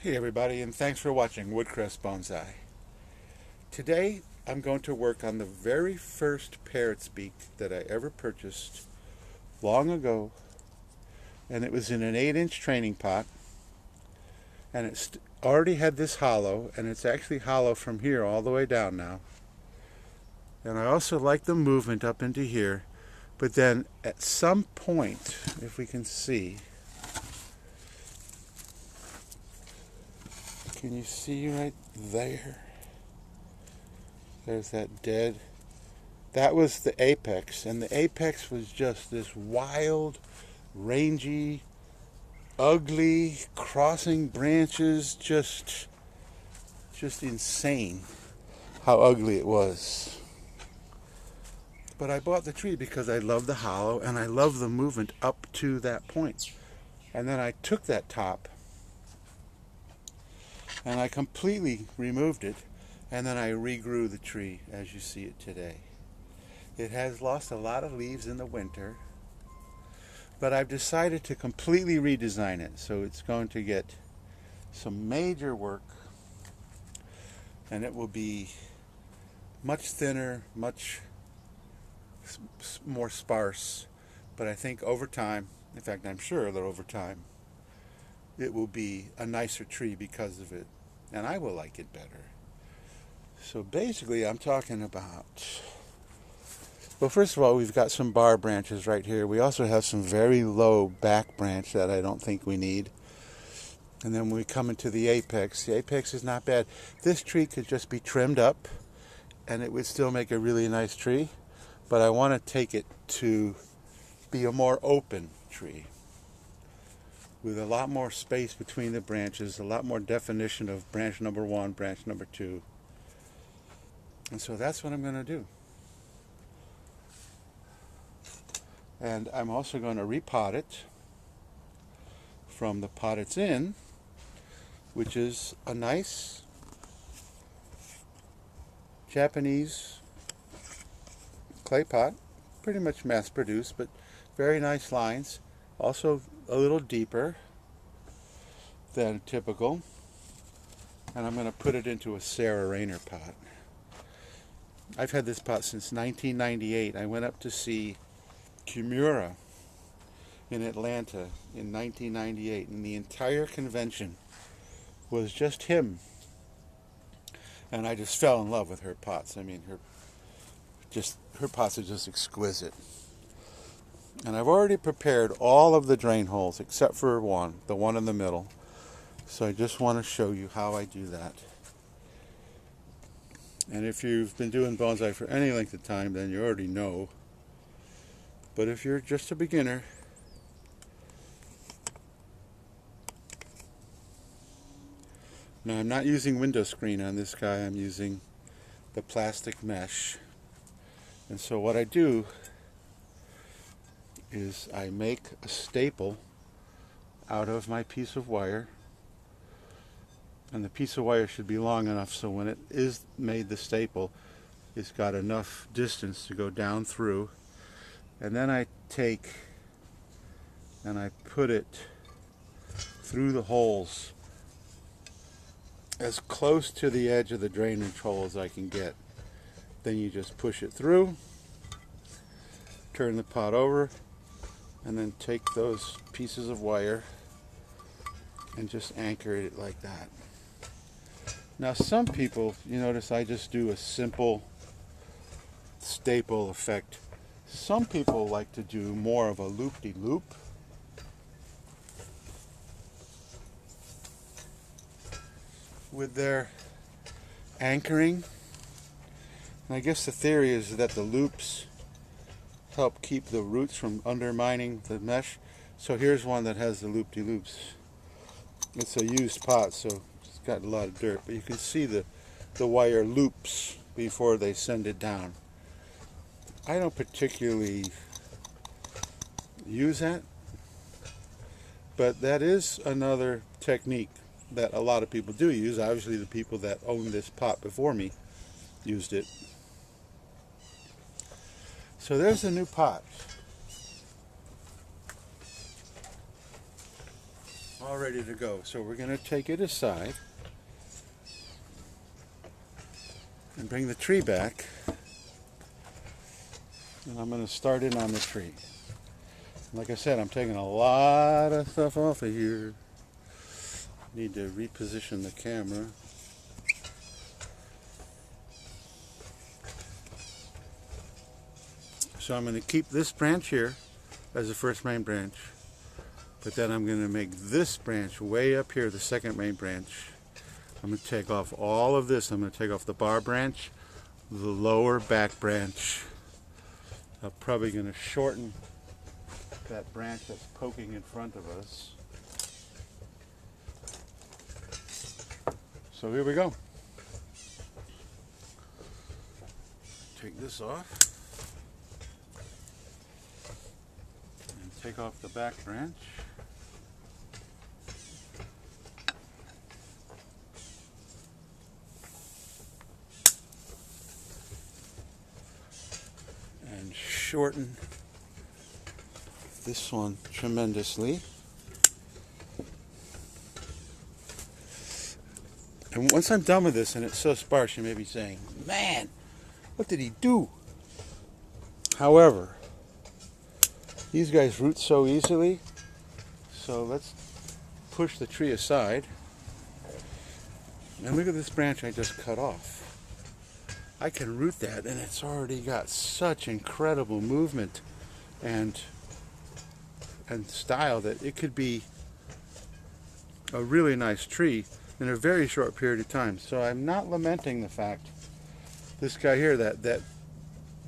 Hey everybody, and thanks for watching Woodcrest Bonsai. Today I'm going to work on the very first Parrot Beak that I ever purchased long ago, and it was in an 8-inch training pot, and it already had this hollow, and it's actually hollow from here all the way down now. And I also like the movement up into here, but then at some point, if we can see, can you see right there? There's that dead. That was the apex, and the apex was just this wild, rangy, ugly, crossing branches, just insane how ugly it was. But I bought the tree because I love the hollow and I love the movement up to that point. And then I took that top and I completely removed it, and then I regrew the tree as you see it today. It has lost a lot of leaves in the winter, but I've decided to completely redesign it, so it's going to get some major work, and it will be much thinner, much more sparse. But I think over time, in fact I'm sure that over time, it will be a nicer tree because of it, and I will like it better. So basically I'm talking about, well, first of all, we've got some bar branches right here. We also have some very low back branch that I don't think we need. And then when we come into the apex is not bad. This tree could just be trimmed up and it would still make a really nice tree, but I want to take it to be a more open tree with a lot more space between the branches, a lot more definition of branch number 1, branch number 2. And so that's what I'm going to do. And I'm also going to repot it from the pot it's in, which is a nice Japanese clay pot, pretty much mass produced, but very nice lines. Also a little deeper than typical. And I'm going to put it into a Sarah Rayner pot. I've had this pot since 1998. I went up to see Kimura in Atlanta in 1998, and the entire convention was just him. And I just fell in love with her pots. I mean, her pots are just exquisite. And I've already prepared all of the drain holes except for one, the one in the middle. So I just want to show you how I do that. And if you've been doing bonsai for any length of time, then you already know. But if you're just a beginner, now I'm not using window screen on this guy, I'm using the plastic mesh. And so what I do is I make a staple out of my piece of wire, and the piece of wire should be long enough so when it is made the staple, it's got enough distance to go down through. And then I take and I put it through the holes as close to the edge of the drainage hole as I can get. Then you just push it through, turn the pot over, and then take those pieces of wire and just anchor it like that. Now some people, you notice I just do a simple staple effect. Some people like to do more of a loop-de-loop. With their anchoring. And I guess the theory is that the loops help keep the roots from undermining the mesh. So here's one that has the loop-de-loops. It's a used pot, so it's got a lot of dirt, but you can see the wire loops before they send it down. I don't particularly use that, but that is another technique that a lot of people do use. Obviously the people that owned this pot before me used it. So there's a new pot. all ready to go. So we're going to take it aside and bring the tree back. And I'm going to start in on the tree. Like I said, I'm taking a lot of stuff off of here. Need to reposition the camera. So I'm going to keep this branch here as the first main branch. But then I'm going to make this branch way up here, the second main branch. I'm going to take off all of this. I'm going to take off the bar branch, the lower back branch. I'm probably going to shorten that branch that's poking in front of us. So here we go. Take this off. And take off the back branch. And shorten this one tremendously. And once I'm done with this and it's so sparse, you may be saying, man, what did he do? However, these guys root so easily, so let's push the tree aside. And look at this branch I just cut off. I can root that and it's already got such incredible movement and style that it could be a really nice tree in a very short period of time. So I'm not lamenting the fact this guy here, that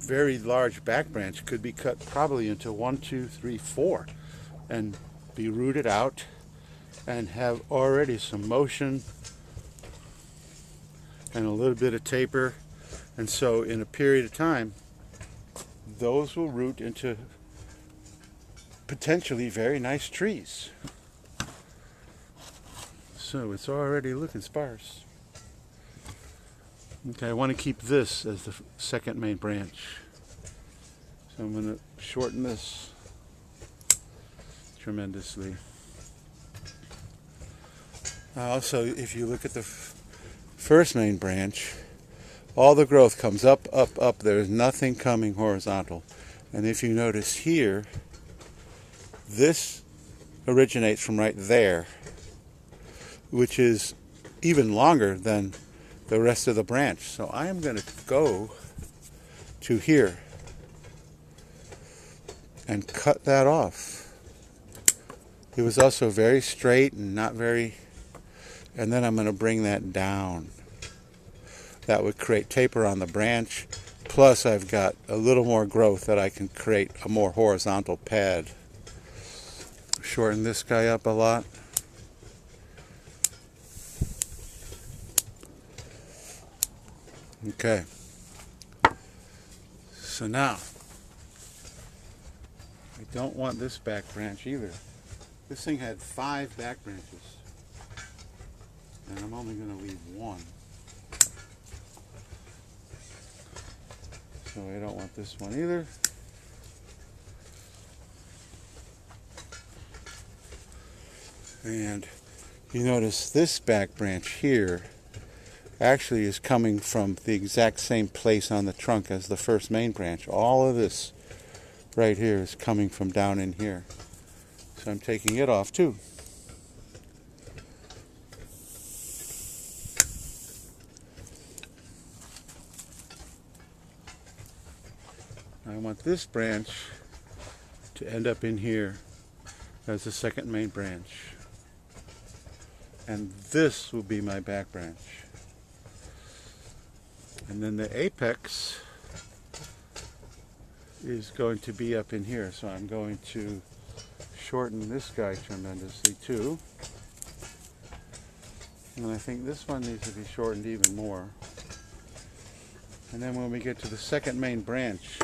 very large back branch could be cut probably into 1, 2, 3, 4 and be rooted out and have already some motion and a little bit of taper. And so in a period of time, those will root into potentially very nice trees. So it's already looking sparse. Okay, I want to keep this as the second main branch. So I'm going to shorten this tremendously. Also, if you look at the first main branch, all the growth comes up, up, up. There's nothing coming horizontal. And if you notice here, this originates from right there, which is even longer than the rest of the branch. So I am going to go to here and cut that off. It was also very straight and not very, and then I'm going to bring that down. That would create taper on the branch, plus I've got a little more growth that I can create a more horizontal pad. Shorten this guy up a lot. Okay, so now I don't want this back branch either. This thing had 5 back branches and I'm only going to leave 1. So I don't want this one either. And you notice this back branch here actually is coming from the exact same place on the trunk as the first main branch. All of this right here is coming from down in here. So I'm taking it off too. I want this branch to end up in here as the second main branch. And this will be my back branch. And then the apex is going to be up in here. So I'm going to shorten this guy tremendously too. And I think this one needs to be shortened even more. And then when we get to the second main branch,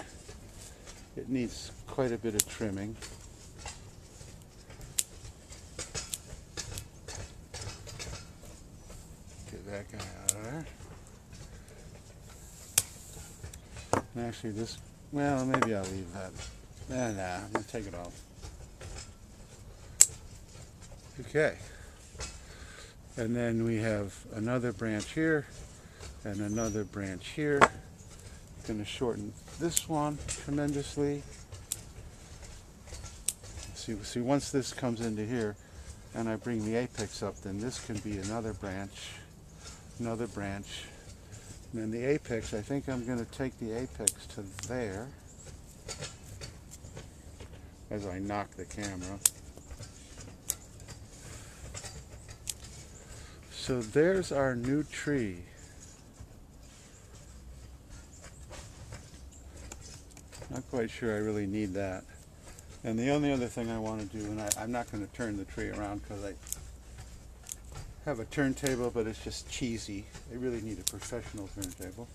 it needs quite a bit of trimming. Get that guy out of there. And actually this, well, maybe I'll leave that. Nah, I'm going to take it off. Okay. And then we have another branch here and another branch here. Going to shorten this one tremendously. See, once this comes into here and I bring the apex up, then this can be another branch. And then the apex, I think I'm going to take the apex to there as I knock the camera. So there's our new tree. Not quite sure I really need that. And the only other thing I want to do, and I'm not going to turn the tree around because I have a turntable, but it's just cheesy. I really need a professional turntable.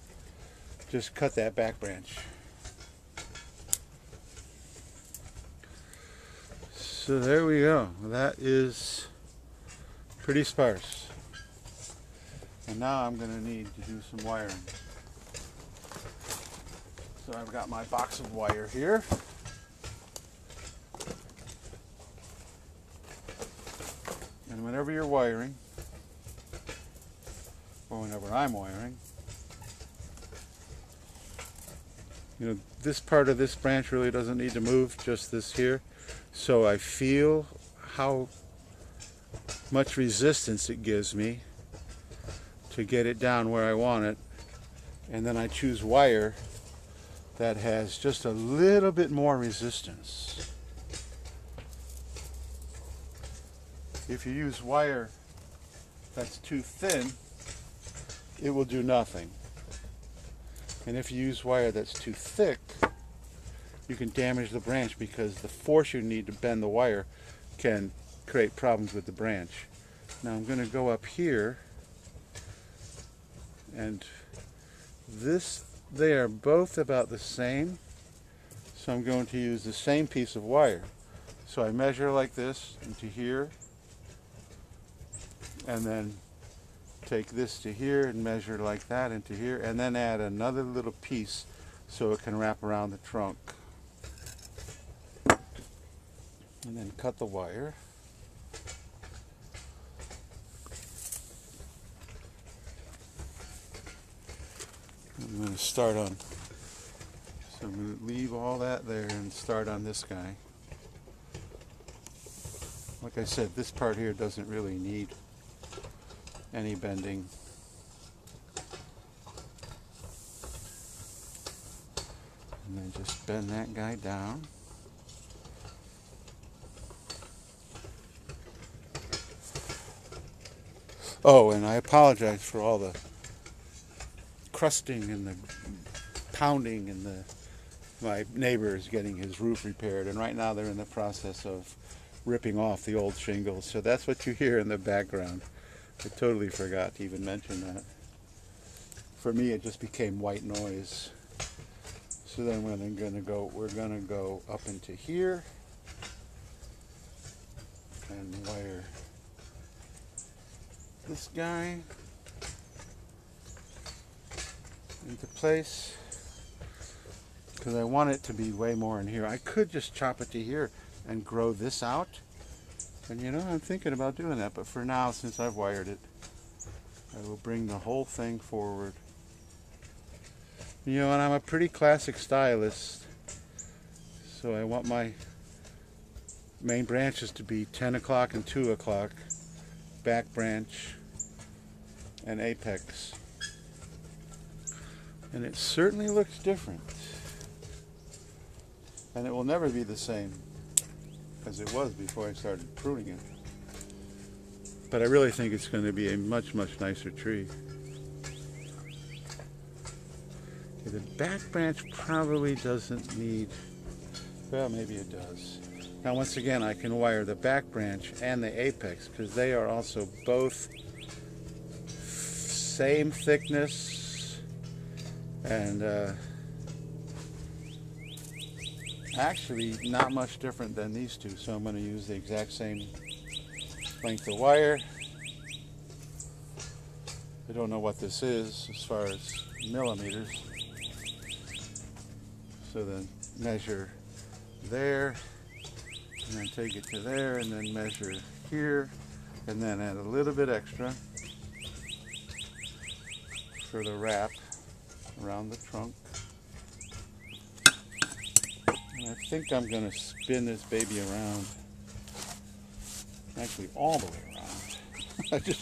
Just cut that back branch. So there we go. That is pretty sparse. And now I'm going to need to do some wiring. So I've got my box of wire here. And whenever you're wiring, or whenever I'm wiring, this part of this branch really doesn't need to move, just this here. So I feel how much resistance it gives me to get it down where I want it. And then I choose wire that has just a little bit more resistance. If you use wire that's too thin, it will do nothing. And if you use wire that's too thick, you can damage the branch because the force you need to bend the wire can create problems with the branch. Now I'm going to go up here, and they are both about the same, so I'm going to use the same piece of wire. So I measure like this into here, and then take this to here and measure like that into here, and then add another little piece so it can wrap around the trunk. And then cut the wire. I'm going to start on, so I'm going to leave all that there and start on this guy. Like I said, this part here doesn't really need any bending. And then just bend that guy down. Oh, and I apologize for all the crusting and the pounding and my neighbor is getting his roof repaired, and right now they're in the process of ripping off the old shingles. So that's what you hear in the background. I totally forgot to even mention that. For me, it just became white noise. So then we're gonna go up into here and wire this guy into place because I want it to be way more in here. I could just chop it to here and grow this out, and I'm thinking about doing that, but for now, since I've wired it, I will bring the whole thing forward. And I'm a pretty classic stylist, so I want my main branches to be 10 o'clock and 2 o'clock, back branch and apex. And it certainly looks different. And it will never be the same as it was before I started pruning it. But I really think it's going to be a much, much nicer tree. Okay, the back branch probably doesn't need, well, maybe it does. Now once again, I can wire the back branch and the apex because they are also both same thickness and actually not much different than these two. So I'm going to use the exact same length of wire. I don't know what this is as far as millimeters. So then measure there, and then take it to there, and then measure here, and then add a little bit extra for the wrap around the trunk. And I think I'm going to spin this baby around, actually all the way around.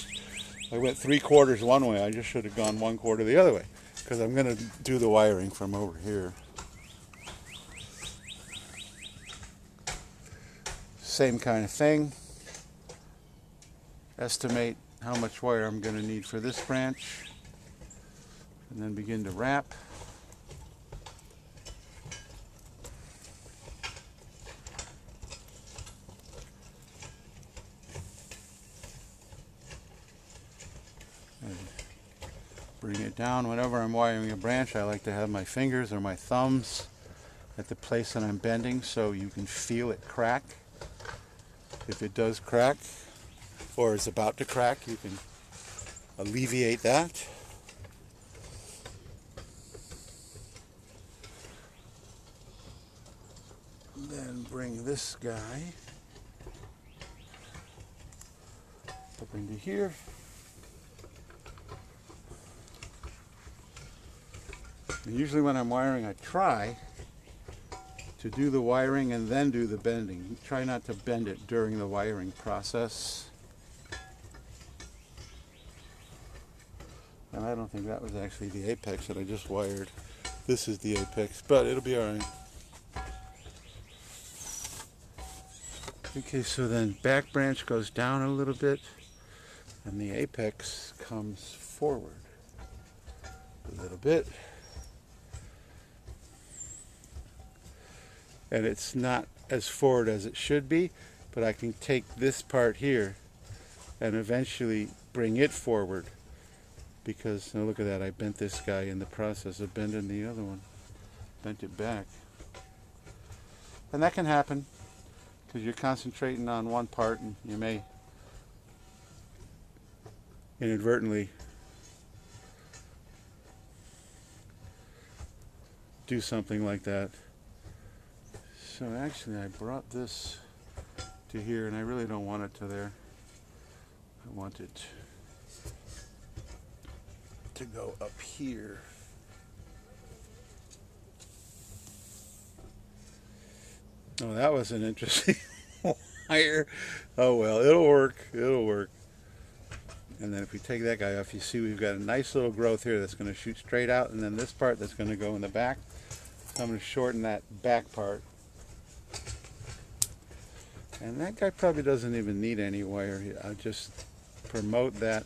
I went 3/4 one way. I just should have gone 1/4 the other way, because I'm going to do the wiring from over here. Same kind of thing. Estimate how much wire I'm going to need for this branch, and then begin to wrap. And bring it down. Whenever I'm wiring a branch, I like to have my fingers or my thumbs at the place that I'm bending so you can feel it crack. If it does crack, or is about to crack, you can alleviate that. Then bring this guy up into here. And usually when I'm wiring, I try to do the wiring and then do the bending. Try not to bend it during the wiring process. And I don't think that was actually the apex that I just wired. This is the apex, but it'll be alright. Okay, so then back branch goes down a little bit and the apex comes forward a little bit. And it's not as forward as it should be, but I can take this part here and eventually bring it forward, because now look at that, I bent this guy in the process of bending the other one, bent it back. And that can happen because you're concentrating on one part and you may inadvertently do something like that. So actually I brought this to here and I really don't want it to there. I want it to go up here. Oh, that was an interesting wire. Oh well, it'll work. It'll work. And then if we take that guy off, you see we've got a nice little growth here that's going to shoot straight out, and then this part that's going to go in the back. So I'm going to shorten that back part. And that guy probably doesn't even need any wire. I'll just promote that.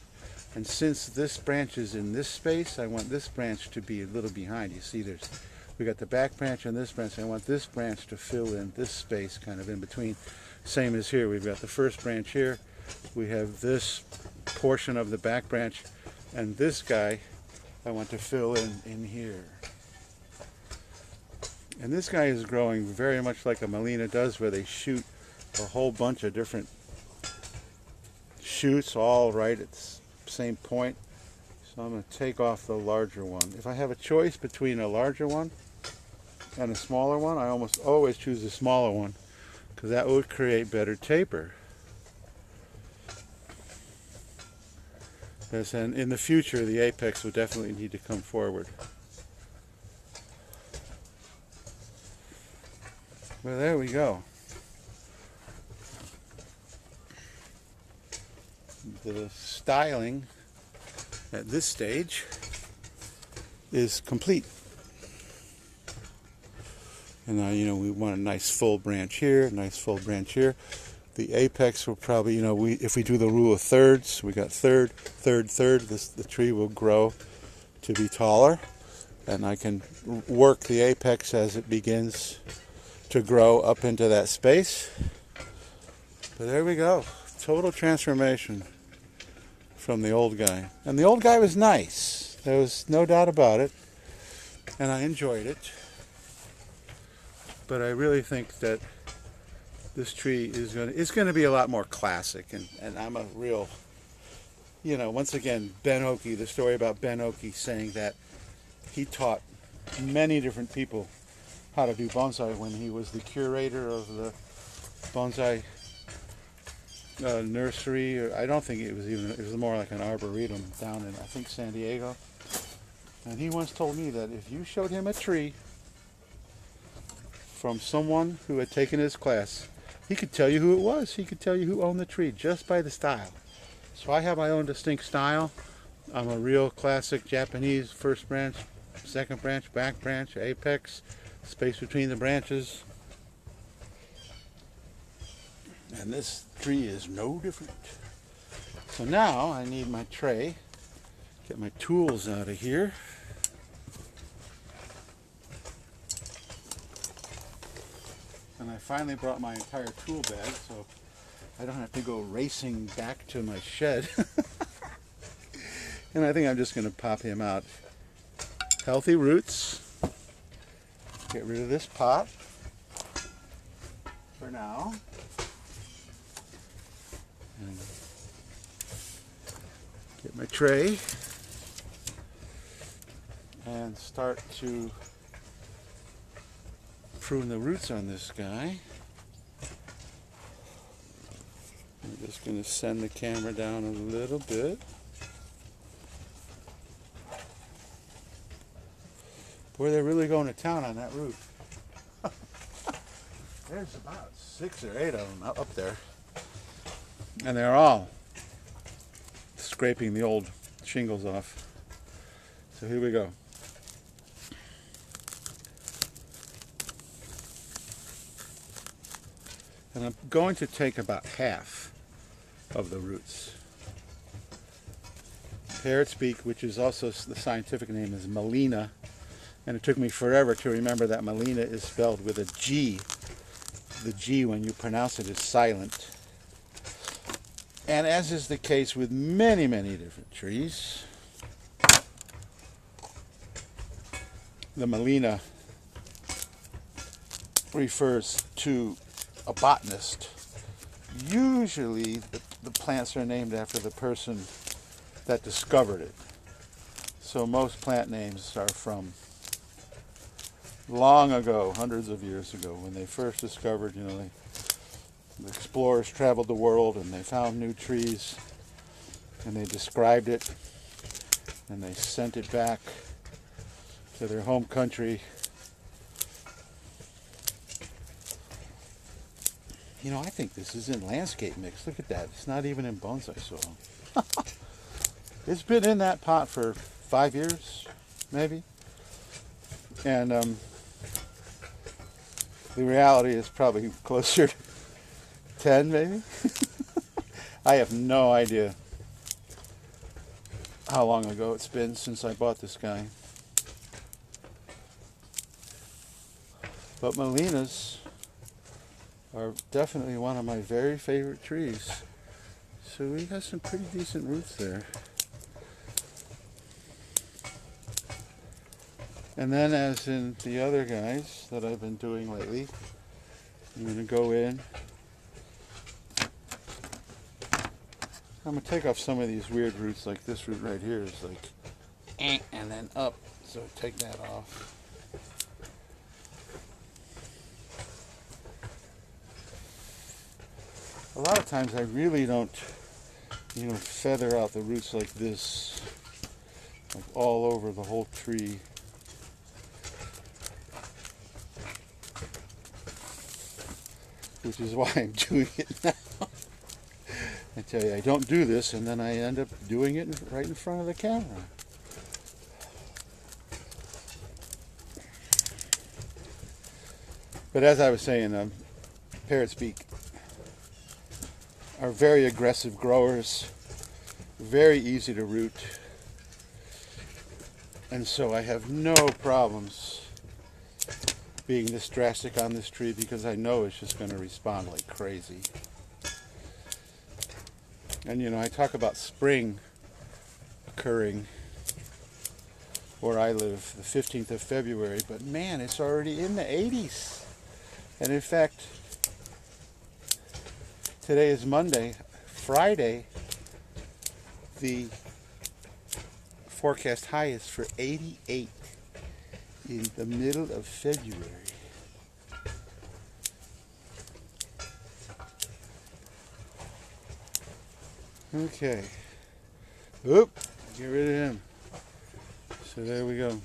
And since this branch is in this space, I want this branch to be a little behind. You see we got the back branch and this branch. I want this branch to fill in this space kind of in between. Same as here. We've got the first branch here. We have this portion of the back branch. And this guy I want to fill in here. And this guy is growing very much like a Melina does, where they shoot a whole bunch of different shoots all right at the same point. So I'm going to take off the larger one. If I have a choice between a larger one and a smaller one, I almost always choose the smaller one, because that would create better taper. Yes, and in the future the apex would definitely need to come forward. Well, there we go. The styling at this stage is complete. And now, we want a nice full branch here, nice full branch here. The apex will probably, if we do the rule of thirds, we got third, third, third, the tree will grow to be taller. And I can work the apex as it begins to grow up into that space. But there we go. Total transformation from the old guy. And the old guy was nice. There was no doubt about it. And I enjoyed it. But I really think that this tree is going to be a lot more classic. And I'm a real, once again, Ben Oki, the story about Ben Oki saying that he taught many different people how to do bonsai when he was the curator of the bonsai nursery, or I don't think it was even, it was more like an arboretum down in, I think, San Diego. And he once told me that if you showed him a tree from someone who had taken his class, he could tell you who it was. He could tell you who owned the tree just by the style. So I have my own distinct style. I'm a real classic Japanese first branch, second branch, back branch, apex, space between the branches. And this tree is no different. So now I need my tray. Get my tools out of here. And I finally brought my entire tool bag, so I don't have to go racing back to my shed. And I think I'm just going to pop him out. Healthy roots. Get rid of this pot for now. And get my tray and start to prune the roots on this guy. I'm just going to send the camera down a little bit. Boy, they're really going to town on that root. There's about 6 or 8 of them up there. And they're all scraping the old shingles off. So here we go. And I'm going to take about half of the roots. Parrot Beak, which is also, the scientific name is Melina. And it took me forever to remember that Melina is spelled with a G. The G, when you pronounce it, is silent. And as is the case with many, many different trees, the Melina refers to a botanist. Usually the plants are named after the person that discovered it. So most plant names are from long ago, hundreds of years ago, when they first discovered, the explorers traveled the world and they found new trees and they described it and they sent it back to their home country. I think this is in landscape mix. Look at that. It's not even in bonsai soil. It's been in that pot for 5 years, maybe. And the reality is probably closer to 10, maybe. I have no idea how long ago it's been since I bought this guy. But Melinas are definitely one of my very favorite trees. So we have some pretty decent roots there. And then, as in the other guys that I've been doing lately, I'm going to go in. I'm going to take off some of these weird roots, like this root right here is like, and then up. So take that off. A lot of times I really don't, feather out the roots like this, like all over the whole tree. Which is why I'm doing it now. I tell you, I don't do this, and then I end up doing it right in front of the camera. But as I was saying, Parrot Beak are very aggressive growers, very easy to root, and so I have no problems being this drastic on this tree because I know it's just going to respond like crazy. And I talk about spring occurring where I live the 15th of February, but man, it's already in the 80s. And in fact, today is Monday. Friday, the forecast high is for 88 in the middle of February. Okay. Oop, get rid of him. So there we go.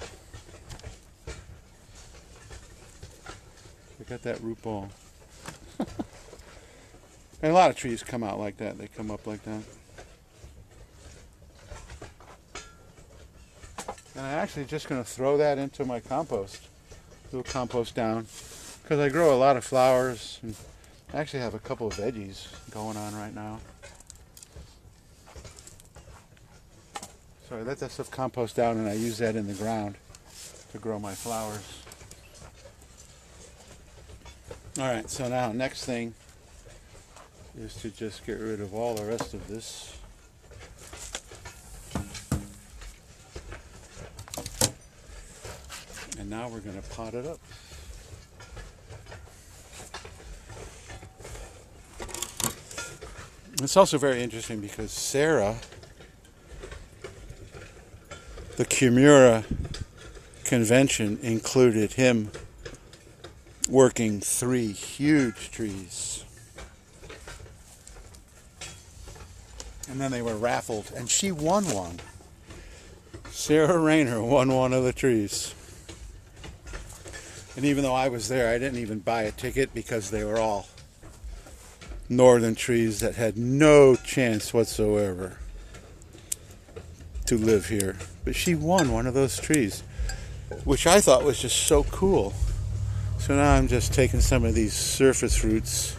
Look at that root ball. And a lot of trees come out like that. They come up like that. And I'm actually just going to throw that into my compost. A little compost down. Because I grow a lot of flowers. And I actually have a couple of veggies going on right now. So I let that stuff compost down and I use that in the ground to grow my flowers. Alright, so now next thing is to just get rid of all the rest of this. And now we're going to pot it up. It's also very interesting because Sarah, the Kimura convention included him working 3 huge trees. And then they were raffled, and she won one. Sarah Rayner won one of the trees. And even though I was there, I didn't even buy a ticket because they were all northern trees that had no chance whatsoever to live here. But she won one of those trees, which I thought was just so cool. So now I'm just taking some of these surface roots.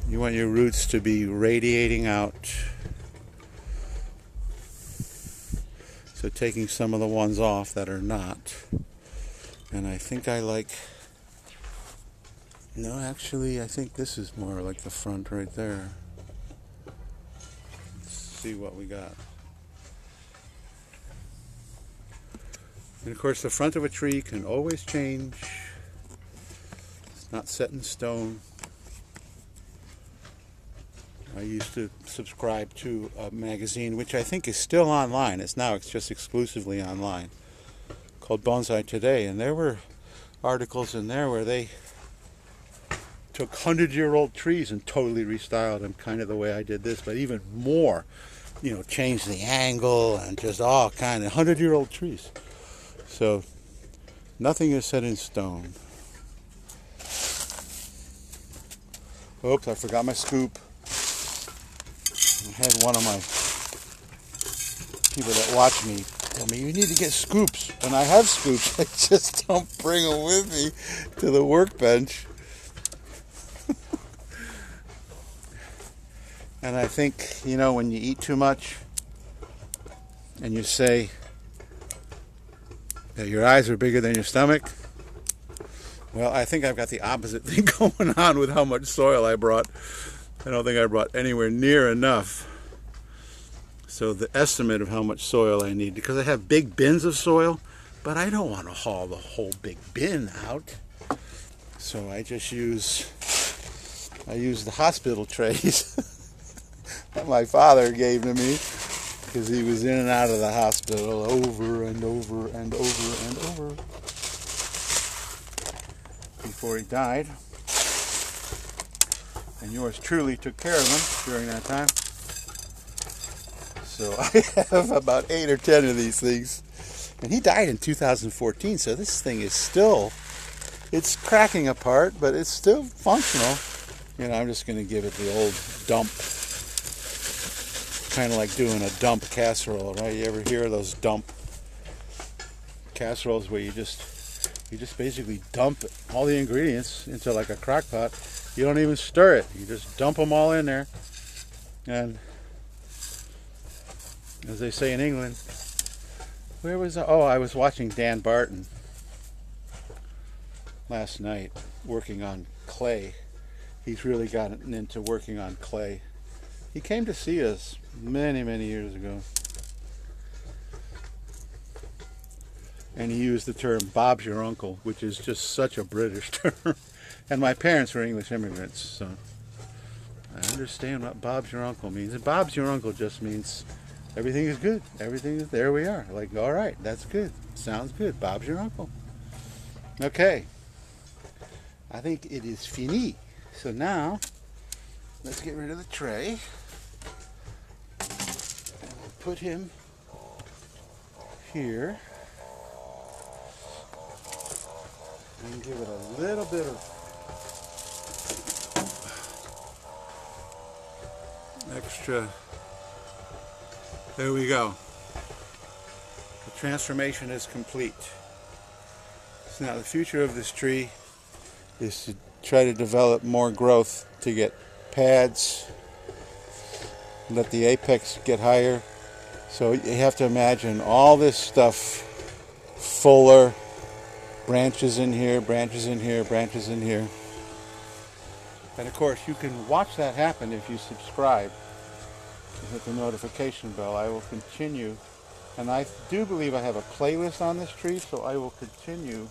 You want your roots to be radiating out. So taking some of the ones off that are not. And I think I like... No, actually, I think this is more like the front right there. Let's see what we got. And of course, the front of a tree can always change. It's not set in stone. I used to subscribe to a magazine, which I think is still online. It's just exclusively online, called Bonsai Today. And there were articles in there where they took 100-year-old trees and totally restyled them, kind of the way I did this, but even more. You know, changed the angle and just all kind of 100-year-old trees. So nothing is set in stone. Oops, I forgot my scoop. I had one of my people that watch me tell me, you need to get scoops. And I have scoops. I just don't bring them with me to the workbench. And I think, you know, when you eat too much and you say that your eyes are bigger than your stomach, well, I think I've got the opposite thing going on with how much soil I brought. I don't think I brought anywhere near enough. So the estimate of how much soil I need, because I have big bins of soil, but I don't want to haul the whole big bin out. So I just use the hospital trays that my father gave to me, because he was in and out of the hospital over and over and over and over before he died. And yours truly took care of him during that time. So I have about 8 or 10 of these things. And he died in 2014, so this thing is still, it's cracking apart, but it's still functional. You know, I'm just going to give it the old dump. Kind of like doing a dump casserole, right? You ever hear of those dump casseroles where you just basically dump all the ingredients into like a crock pot. You don't even stir it. You just dump them all in there. And as they say in England, where was I? Oh, I was watching Dan Barton last night working on clay. He's really gotten into working on clay. He came to see us many, many years ago. And he used the term Bob's your uncle, which is just such a British term. And my parents were English immigrants, so I understand what Bob's your uncle means. And Bob's your uncle just means everything is good. Everything is, there we are. Like, all right, that's good. Sounds good. Bob's your uncle. Okay. I think it is fini. So now, let's get rid of the tray. put him here and give it a little bit of extra. There we go. The transformation is complete. So now the future of this tree is to try to develop more growth to get pads, let the apex get higher. So you have to imagine all this stuff fuller, branches in here, branches in here, branches in here. And of course you can watch that happen if you subscribe and hit the notification bell. I will continue, and I do believe I have a playlist on this tree, so I will continue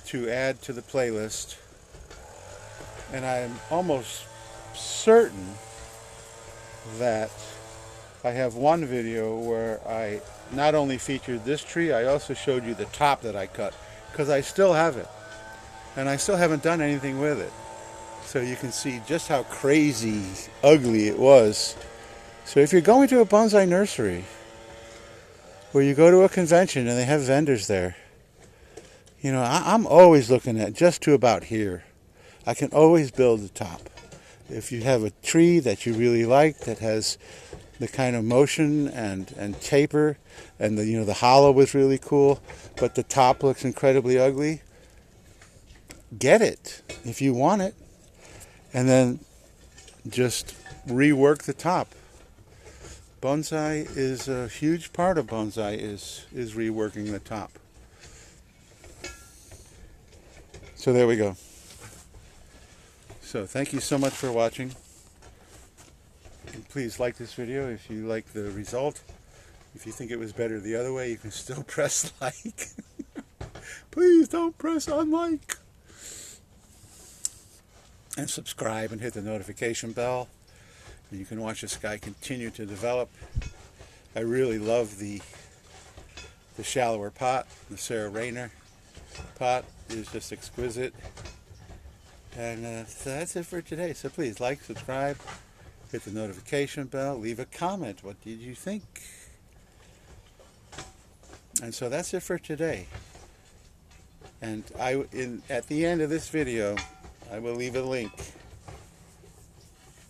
to add to the playlist. And I'm almost certain that I have one video where I not only featured this tree, I also showed you the top that I cut, because I still have it and I still haven't done anything with it, so you can see just how crazy ugly it was. So if you're going to a bonsai nursery, or you go to a convention and they have vendors there, you know, I'm always looking at just to about here. I can always build the top. If you have a tree that you really like that has the kind of motion and taper, and the hollow was really cool, but the top looks incredibly ugly, get it if you want it, and then just rework the top. Bonsai is a huge part of bonsai is reworking the top. So there we go. So thank you so much for watching. And please like this video if you like the result. If you think it was better the other way, you can still press like. Please don't press unlike. And subscribe and hit the notification bell. And you can watch this guy continue to develop. I really love the shallower pot. The Sarah Rayner pot is just exquisite. And so that's it for today. So please like, subscribe, hit the notification bell, leave a comment. What did you think? And so that's it for today. And at the end of this video, I will leave a link.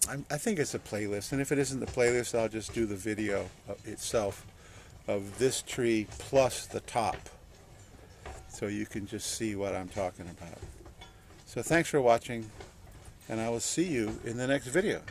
I think it's a playlist, and if it isn't the playlist, I'll just do the video itself of this tree plus the top, so you can just see what I'm talking about. So thanks for watching, and I will see you in the next video.